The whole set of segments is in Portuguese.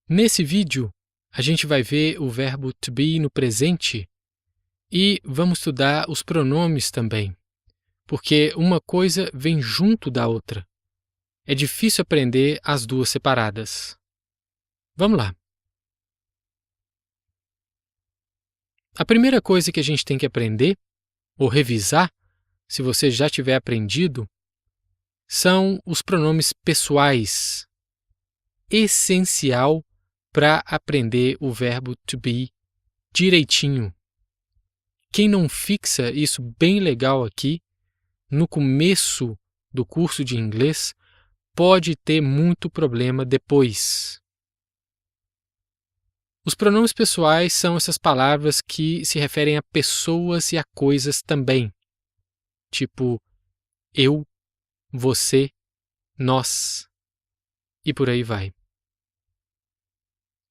Nesse vídeo, a gente vai ver o verbo to be no presente e vamos estudar os pronomes também, porque uma coisa vem junto da outra. É difícil aprender as duas separadas. Vamos lá. A primeira coisa que a gente tem que aprender, ou revisar, se você já tiver aprendido, são os pronomes pessoais. Essencial para aprender o verbo to be direitinho. Quem não fixa isso bem legal aqui, no começo do curso de inglês, pode ter muito problema depois. Os pronomes pessoais são essas palavras que se referem a pessoas e a coisas também. Tipo, eu, você, nós e por aí vai.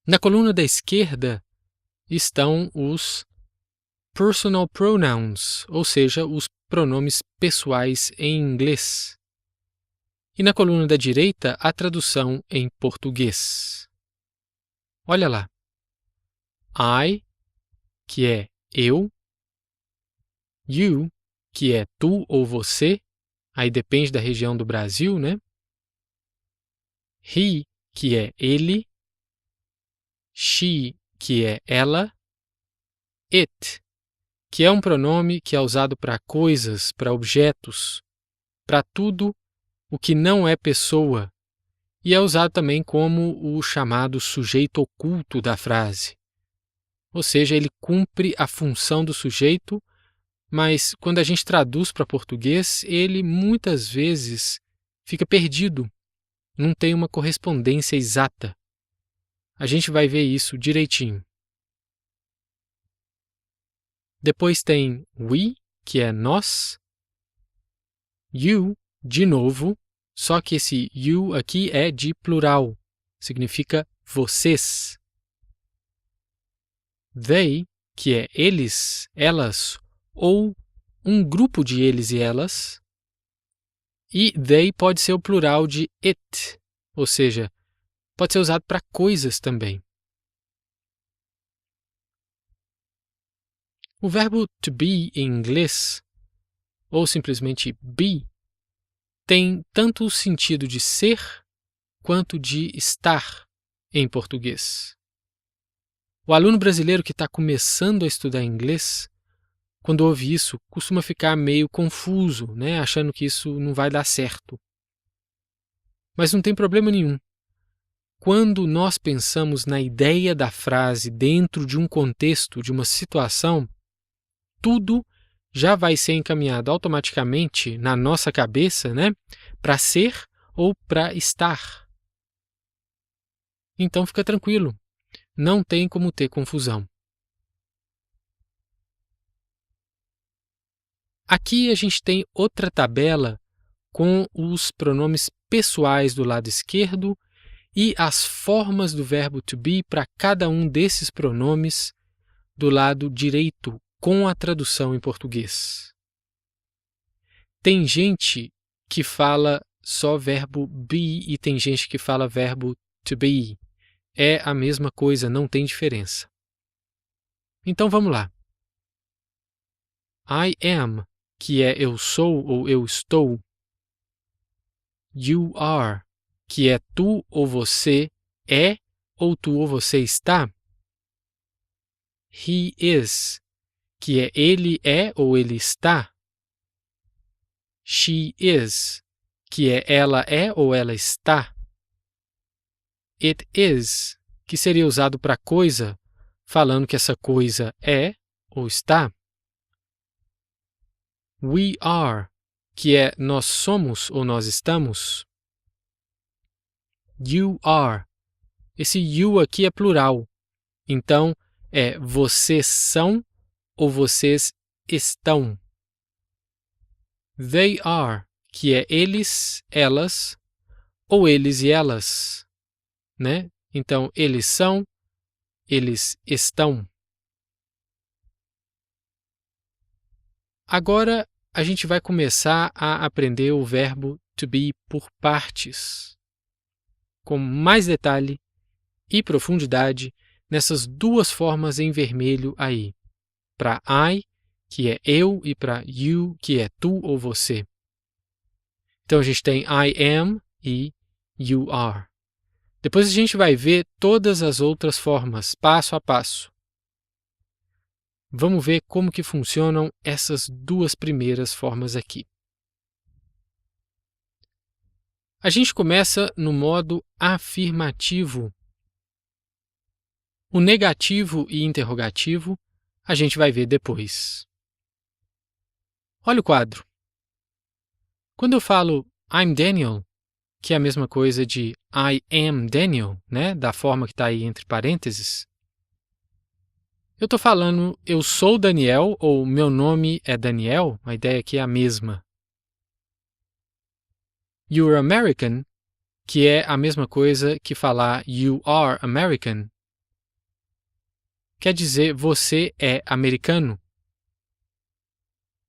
Na coluna da esquerda estão os personal pronouns, ou seja, os pronomes pessoais em inglês. E na coluna da direita, a tradução em português. Olha lá. I, que é eu. You, que é tu ou você. Aí depende da região do Brasil, né? He, que é ele. She, que é ela. It, que é um pronome que é usado para coisas, para objetos, para tudo o que não é pessoa, e é usado também como o chamado sujeito oculto da frase. Ou seja, ele cumpre a função do sujeito, mas quando a gente traduz para português, ele muitas vezes fica perdido, não tem uma correspondência exata. A gente vai ver isso direitinho. Depois tem we, que é nós. You, de novo, só que esse you aqui é de plural, significa vocês. They, que é eles, elas, ou um grupo de eles e elas. E they pode ser o plural de it, ou seja, pode ser usado para coisas também. O verbo to be em inglês, ou simplesmente be, tem tanto o sentido de ser quanto de estar em português. O aluno brasileiro que está começando a estudar inglês, quando ouve isso, costuma ficar meio confuso, né? Achando que isso não vai dar certo. Mas não tem problema nenhum. Quando nós pensamos na ideia da frase dentro de um contexto, de uma situação, tudo já vai ser encaminhado automaticamente na nossa cabeça, né? Para ser ou para estar. Então fica tranquilo. Não tem como ter confusão. Aqui a gente tem outra tabela com os pronomes pessoais do lado esquerdo e as formas do verbo to be para cada um desses pronomes do lado direito, com a tradução em português. Tem gente que fala só verbo be e tem gente que fala verbo to be. É a mesma coisa, não tem diferença. Então vamos lá. I am, que é eu sou ou eu estou. You are, que é tu ou você é ou tu ou você está. He is, que é ele é ou ele está. She is, que é ela ou ela está. It is, que seria usado para coisa, falando que essa coisa é ou está. We are, que é nós somos ou nós estamos. You are. Esse you aqui é plural. Então, é vocês são ou vocês estão. They are, que é eles, elas, ou eles e elas, né? Então, eles são, eles estão. Agora, a gente vai começar a aprender o verbo to be por partes, com mais detalhe e profundidade nessas duas formas em vermelho aí, para I, que é eu, e para you, que é tu ou você. Então a gente tem I am e you are. Depois a gente vai ver todas as outras formas, passo a passo. Vamos ver como que funcionam essas duas primeiras formas aqui. A gente começa no modo afirmativo. O negativo e interrogativo a gente vai ver depois. Olha o quadro. Quando eu falo I'm Daniel, que é a mesma coisa de I am Daniel, né, da forma que está aí entre parênteses, eu estou falando eu sou Daniel ou meu nome é Daniel, a ideia aqui é a mesma. You're American, que é a mesma coisa que falar you are American, quer dizer você é americano.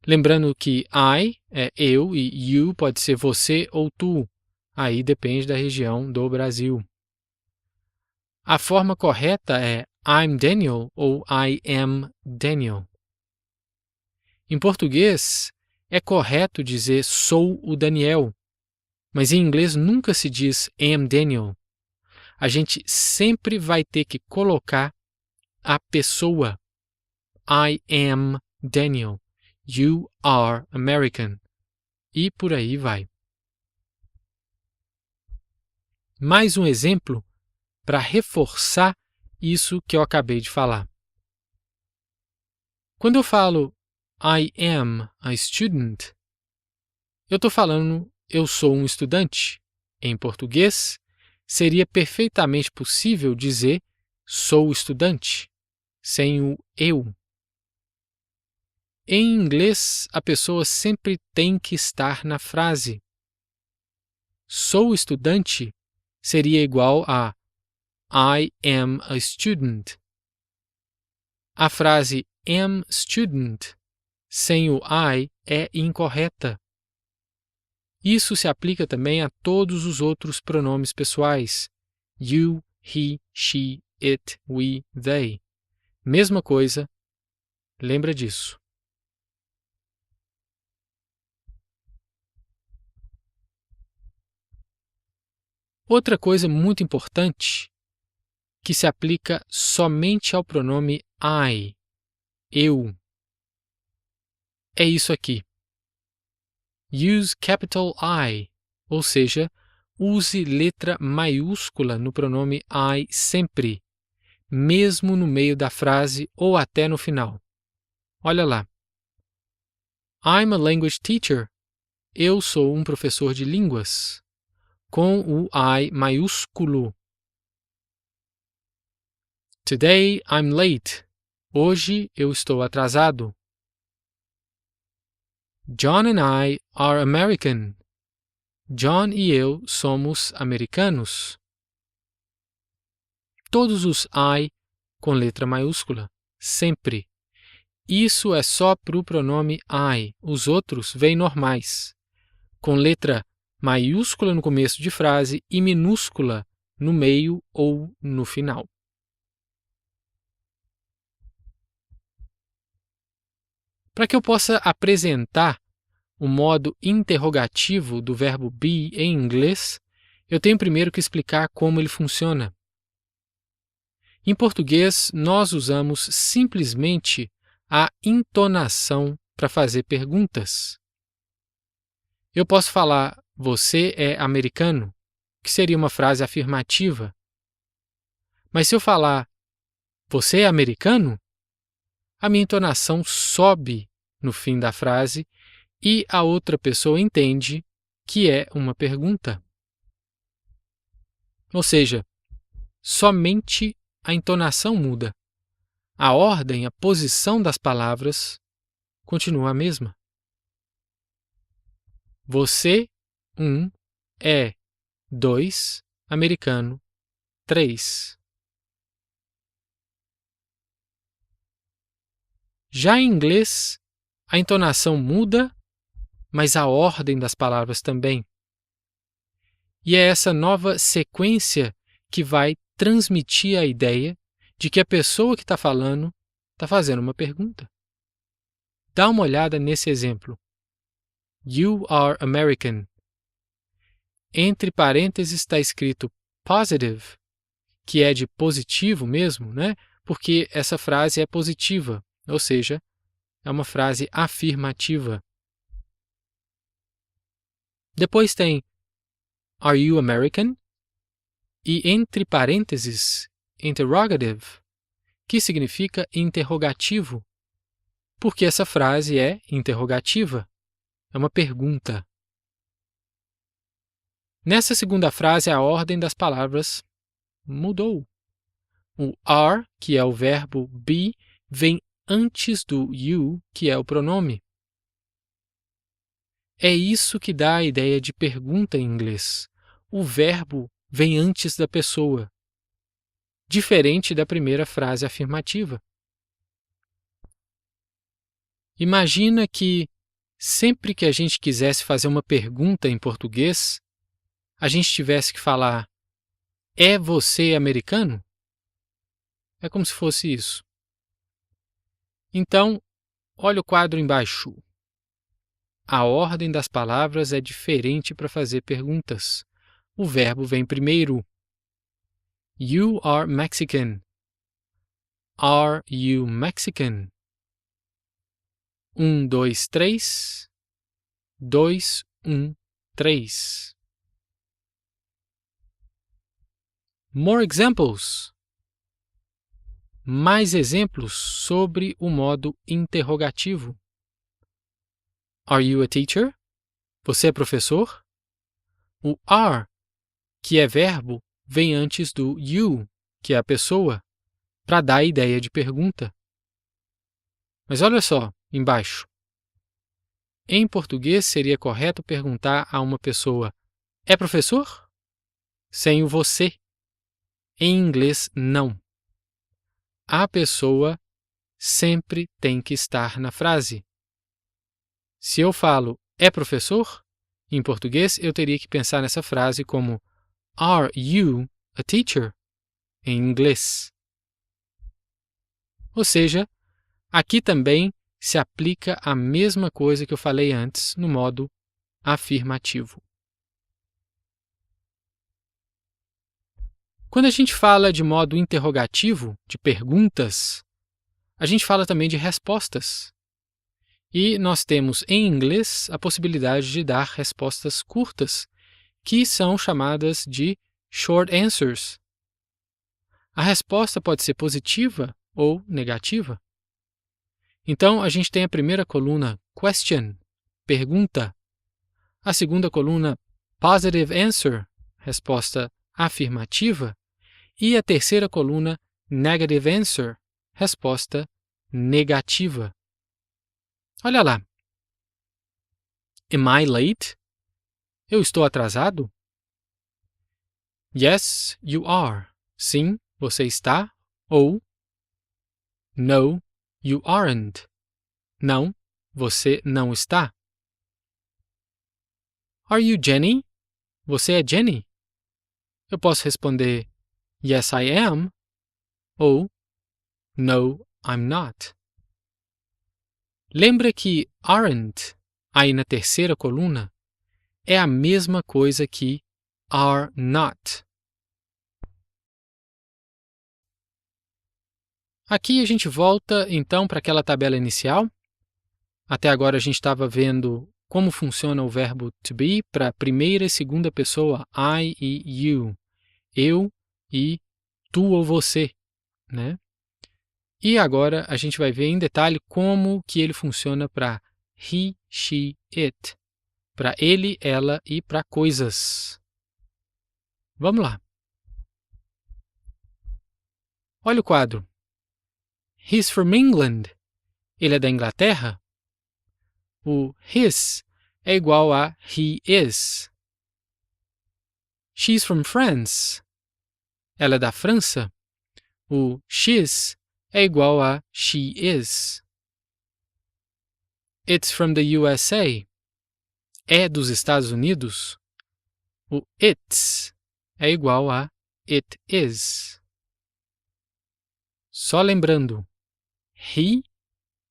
Lembrando que I é eu e you pode ser você ou tu, aí depende da região do Brasil. A forma correta é I'm Daniel ou I am Daniel. Em português, é correto dizer sou o Daniel, mas em inglês nunca se diz am Daniel. A gente sempre vai ter que colocar a pessoa. I am Daniel. You are American. E por aí vai. Mais um exemplo para reforçar isso que eu acabei de falar. Quando eu falo I am a student, eu estou falando eu sou um estudante. Em português, seria perfeitamente possível dizer sou estudante, sem o eu. Em inglês, a pessoa sempre tem que estar na frase. Sou estudante seria igual a I am a student. A frase am student sem o I é incorreta. Isso se aplica também a todos os outros pronomes pessoais. You, he, she, it, we, they. Mesma coisa, lembra disso. Outra coisa muito importante que se aplica somente ao pronome I, eu, é isso aqui. Use capital I, ou seja, use letra maiúscula no pronome I sempre, mesmo no meio da frase ou até no final. Olha lá. I'm a language teacher. Eu sou um professor de línguas. Com o I maiúsculo. Today I'm late. Hoje eu estou atrasado. John and I are American. John e eu somos americanos. Todos os I com letra maiúscula, sempre. Isso é só para o pronome I, os outros vêm normais, com letra maiúscula no começo de frase e minúscula no meio ou no final. Para que eu possa apresentar o modo interrogativo do verbo be em inglês, eu tenho primeiro que explicar como ele funciona. Em português, nós usamos simplesmente a entonação para fazer perguntas. Eu posso falar, você é americano, que seria uma frase afirmativa. Mas se eu falar, você é americano, a minha entonação sobe no fim da frase e a outra pessoa entende que é uma pergunta. Ou seja, somente a entonação muda. A ordem, a posição das palavras continua a mesma. Você, é, 2, americano, 3. Já em inglês, a entonação muda, mas a ordem das palavras também. E é essa nova sequência que vai transmitir a ideia de que a pessoa que está falando está fazendo uma pergunta. Dá uma olhada nesse exemplo. You are American. Entre parênteses está escrito positive, que é de positivo mesmo, né? Porque essa frase é positiva, ou seja, é uma frase afirmativa. Depois tem Are you American? E entre parênteses, interrogative, que significa interrogativo, porque essa frase é interrogativa, é uma pergunta. Nessa segunda frase, a ordem das palavras mudou. O are, que é o verbo be, vem antes do you, que é o pronome. É isso que dá a ideia de pergunta em inglês. O verbo vem antes da pessoa, diferente da primeira frase afirmativa. Imagina que, sempre que a gente quisesse fazer uma pergunta em português, a gente tivesse que falar: é você americano? É como se fosse isso. Então, olha o quadro embaixo. A ordem das palavras é diferente para fazer perguntas. O verbo vem primeiro. You are Mexican. Are you Mexican? 1, 2, 3. 2, 1, 3. More examples. Mais exemplos sobre o modo interrogativo. Are you a teacher? Você é professor? O are, que é verbo, vem antes do you, que é a pessoa, para dar a ideia de pergunta. Mas olha só, embaixo. Em português seria correto perguntar a uma pessoa: é professor? Sem o você. Em inglês, não. A pessoa sempre tem que estar na frase. Se eu falo é professor, em português eu teria que pensar nessa frase como Are you a teacher? Em inglês. Ou seja, aqui também se aplica a mesma coisa que eu falei antes no modo afirmativo. Quando a gente fala de modo interrogativo, de perguntas, a gente fala também de respostas. E nós temos em inglês a possibilidade de dar respostas curtas, que são chamadas de short answers. A resposta pode ser positiva ou negativa. Então, a gente tem a primeira coluna question, pergunta. A segunda coluna positive answer, resposta afirmativa. E a terceira coluna negative answer, resposta negativa. Olha lá. Am I late? Eu estou atrasado? Yes, you are. Sim, você está. Ou no, you aren't. Não, você não está. Are you Jenny? Você é Jenny? Eu posso responder Yes, I am. Ou No, I'm not. Lembra que aren't, aí na terceira coluna, é a mesma coisa que are not. Aqui a gente volta então para aquela tabela inicial. Até agora a gente estava vendo como funciona o verbo to be para a primeira e segunda pessoa, I e you. Eu e tu ou você, né? E agora a gente vai ver em detalhe como que ele funciona para he, she, it. Para ele, ela e para coisas. Vamos lá. Olha o quadro. He's from England. Ele é da Inglaterra. O his é igual a he is. She's from France. Ela é da França. O she's é igual a she is. It's from the USA. É dos Estados Unidos. O it's é igual a it is. Só lembrando, he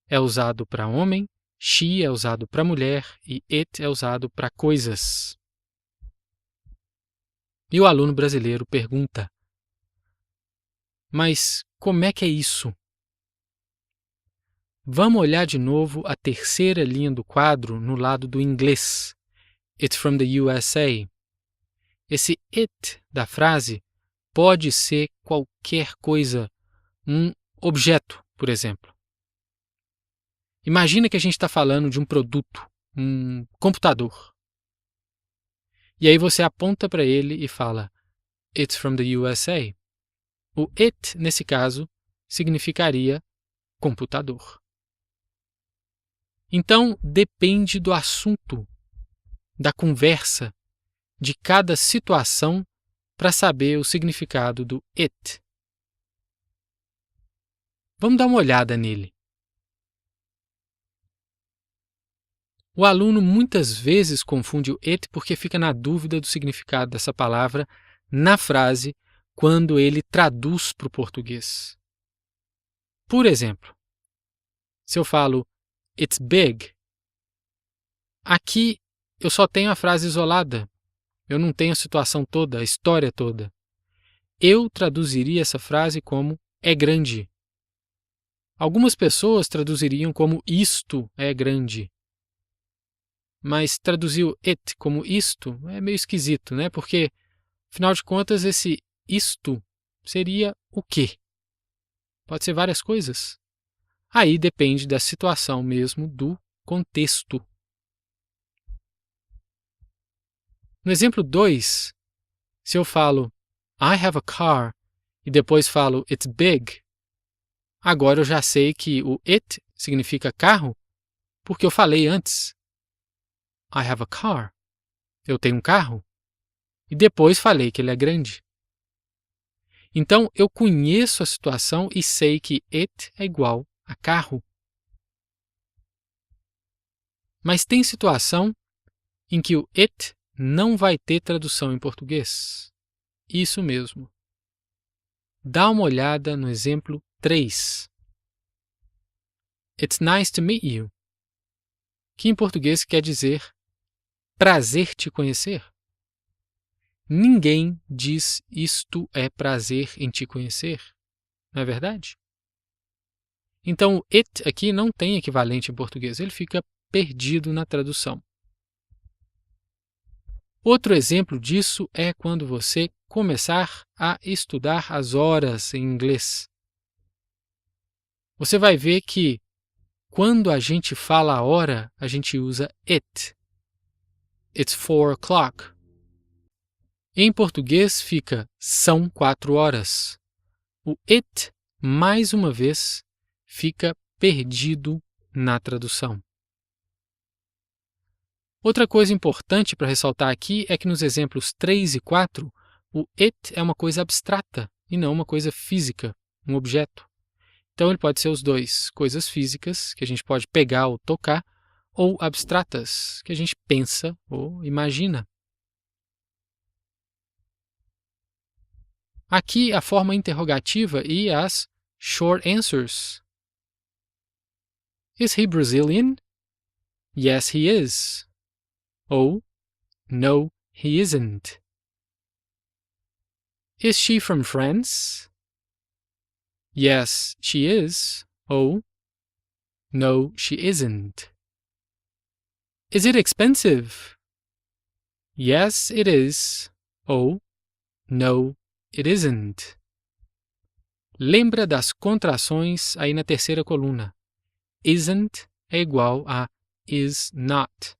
é usado para homem, she é usado para mulher e it é usado para coisas. E o aluno brasileiro pergunta: mas como é que é isso? Vamos olhar de novo a terceira linha do quadro no lado do inglês. It's from the USA. Esse it da frase pode ser qualquer coisa, um objeto, por exemplo. Imagina que a gente está falando de um produto, um computador. E aí você aponta para ele e fala, It's from the USA. O it, nesse caso, significaria computador. Então, depende do assunto, da conversa, de cada situação para saber o significado do it. Vamos dar uma olhada nele. O aluno muitas vezes confunde o it porque fica na dúvida do significado dessa palavra na frase quando ele traduz para o português. Por exemplo, se eu falo it's big, aqui eu só tenho a frase isolada, eu não tenho a situação toda, a história toda. Eu traduziria essa frase como é grande. Algumas pessoas traduziriam como isto é grande. Mas traduzir o it como isto é meio esquisito, né? Porque, afinal de contas, esse isto seria o quê? Pode ser várias coisas. Aí depende da situação mesmo, do contexto. No exemplo 2, se eu falo I have a car e depois falo it's big, agora eu já sei que o it significa carro porque eu falei antes. I have a car. Eu tenho um carro. E depois falei que ele é grande. Então, eu conheço a situação e sei que it é igual a carro. Mas tem situação em que o it não vai ter tradução em português. Isso mesmo. Dá uma olhada no exemplo 3. It's nice to meet you. Que em português quer dizer prazer te conhecer. Ninguém diz isto é prazer em te conhecer. Não é verdade? Então, o it aqui não tem equivalente em português. Ele fica perdido na tradução. Outro exemplo disso é quando você começar a estudar as horas em inglês. Você vai ver que quando a gente fala a hora, a gente usa it. It's 4 o'clock. Em português fica são 4 horas. O it, mais uma vez, fica perdido na tradução. Outra coisa importante para ressaltar aqui é que nos exemplos 3 e 4, o it é uma coisa abstrata e não uma coisa física, um objeto. Então ele pode ser os dois, coisas físicas, que a gente pode pegar ou tocar, ou abstratas, que a gente pensa ou imagina. Aqui a forma interrogativa e as short answers. Is he Brazilian? Yes, he is. Ou no, he isn't. Is she from France? Yes, she is. Ou no, she isn't. Is it expensive? Yes, it is. Ou no, it isn't. Lembra das contrações aí na terceira coluna. Isn't é igual a is not.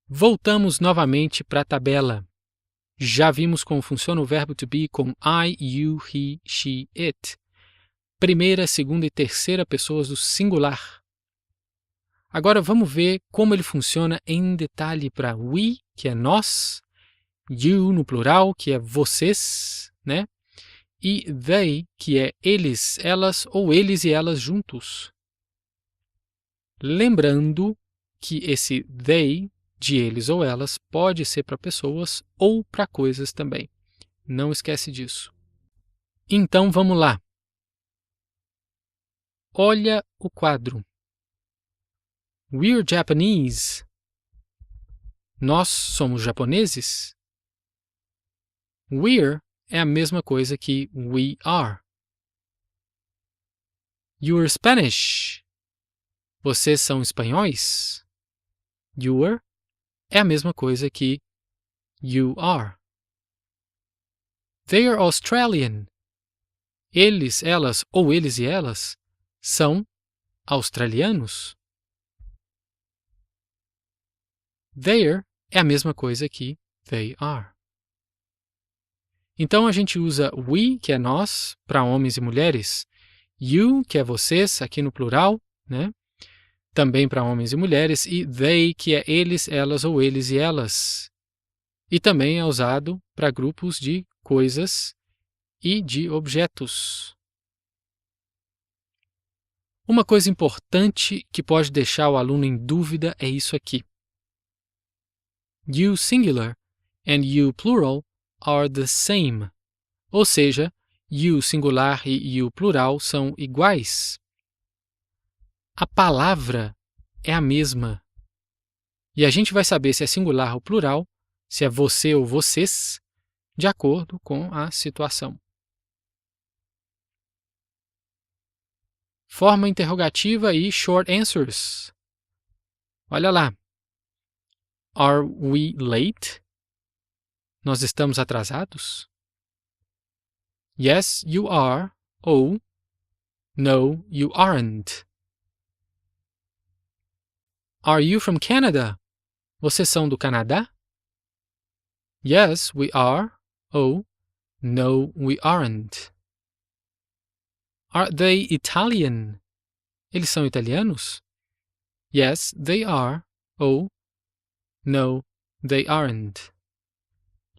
Voltamos novamente para a tabela. Já vimos como funciona o verbo to be com I, you, he, she, it. Primeira, segunda e terceira pessoas do singular. Agora vamos ver como ele funciona em detalhe para we, que é nós, you no plural, que é vocês, né? E they, que é eles, elas ou eles e elas juntos. Lembrando que esse they de eles ou elas pode ser para pessoas ou para coisas também. Não esquece disso. Então vamos lá. Olha o quadro. We're Japanese. Nós somos japoneses? We're é a mesma coisa que we are. You're Spanish. Vocês são espanhóis? You're é a mesma coisa que you are. They're Australian. Eles, elas ou eles e elas são australianos? They're é a mesma coisa que they are. Então a gente usa we, que é nós, para homens e mulheres, you, que é vocês, aqui no plural, né? Também para homens e mulheres, e they, que é eles, elas ou eles e elas. E também é usado para grupos de coisas e de objetos. Uma coisa importante que pode deixar o aluno em dúvida é isso aqui. You singular and you plural are the same. Ou seja, you singular e you plural são iguais. A palavra é a mesma. E a gente vai saber se é singular ou plural, se é você ou vocês, de acordo com a situação. Forma interrogativa e short answers. Olha lá. Are we late? Nós estamos atrasados? Yes, you are. Ou no, you aren't. Are you from Canada? Vocês são do Canadá? Yes, we are. Ou no, we aren't. Are they Italian? Eles são italianos? Yes, they are. Ou no, they aren't.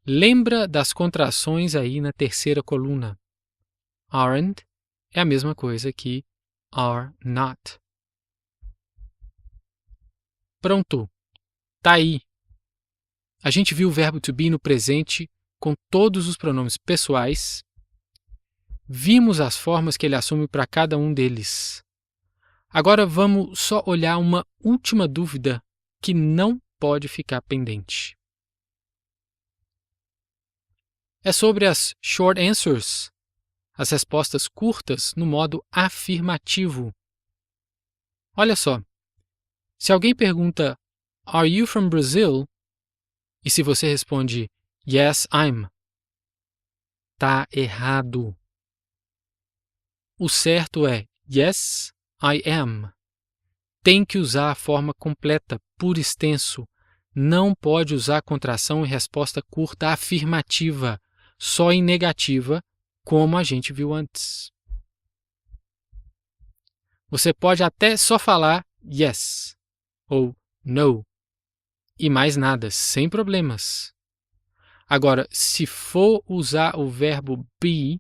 Lembra das contrações aí na terceira coluna. Aren't é a mesma coisa que are not. Pronto. Tá aí. A gente viu o verbo to be no presente com todos os pronomes pessoais. Vimos as formas que ele assume para cada um deles. Agora vamos só olhar uma última dúvida que não pode ficar pendente. É sobre as short answers, as respostas curtas no modo afirmativo. Olha só, se alguém pergunta Are you from Brazil? E se você responde Yes, I'm, tá errado. O certo é Yes, I am. Tem que usar a forma completa, por extenso. Não pode usar contração em resposta curta afirmativa, só em negativa, como a gente viu antes. Você pode até só falar yes ou no e mais nada, sem problemas. Agora, se for usar o verbo be,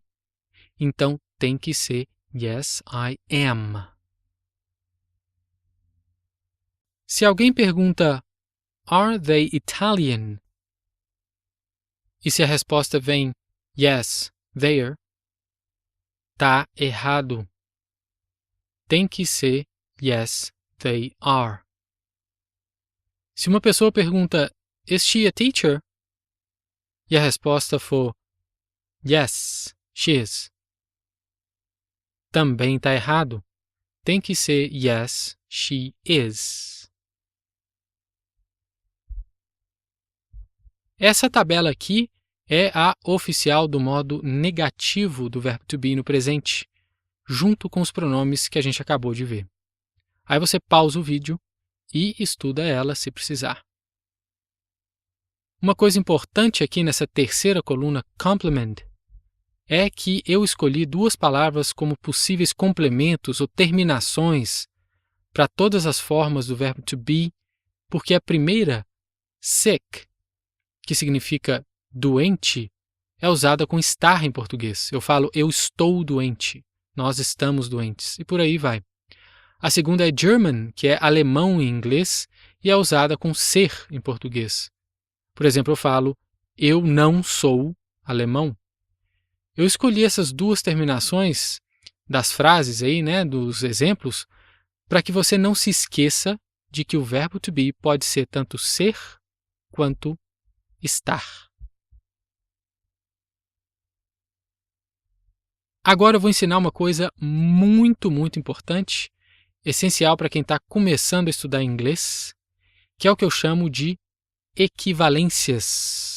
então tem que ser yes, I am. Se alguém pergunta Are they Italian? E se a resposta vem Yes, they're, tá errado. Tem que ser Yes, they are. Se uma pessoa pergunta Is she a teacher? E a resposta for Yes, she is, também tá errado. Tem que ser Yes, she is. Essa tabela aqui é a oficial do modo negativo do verbo to be no presente, junto com os pronomes que a gente acabou de ver. Aí você pausa o vídeo e estuda ela se precisar. Uma coisa importante aqui nessa terceira coluna, complement, é que eu escolhi duas palavras como possíveis complementos ou terminações para todas as formas do verbo to be, porque a primeira, sick, que significa doente, é usada com estar em português. Eu falo eu estou doente, nós estamos doentes, e por aí vai. A segunda é German, que é alemão em inglês, e é usada com ser em português. Por exemplo, eu falo, eu não sou alemão. Eu escolhi essas duas terminações das frases aí, né, dos exemplos, para que você não se esqueça de que o verbo to be pode ser tanto ser quanto estar. Agora eu vou ensinar uma coisa muito, muito importante, essencial para quem está começando a estudar inglês, que é o que eu chamo de equivalências.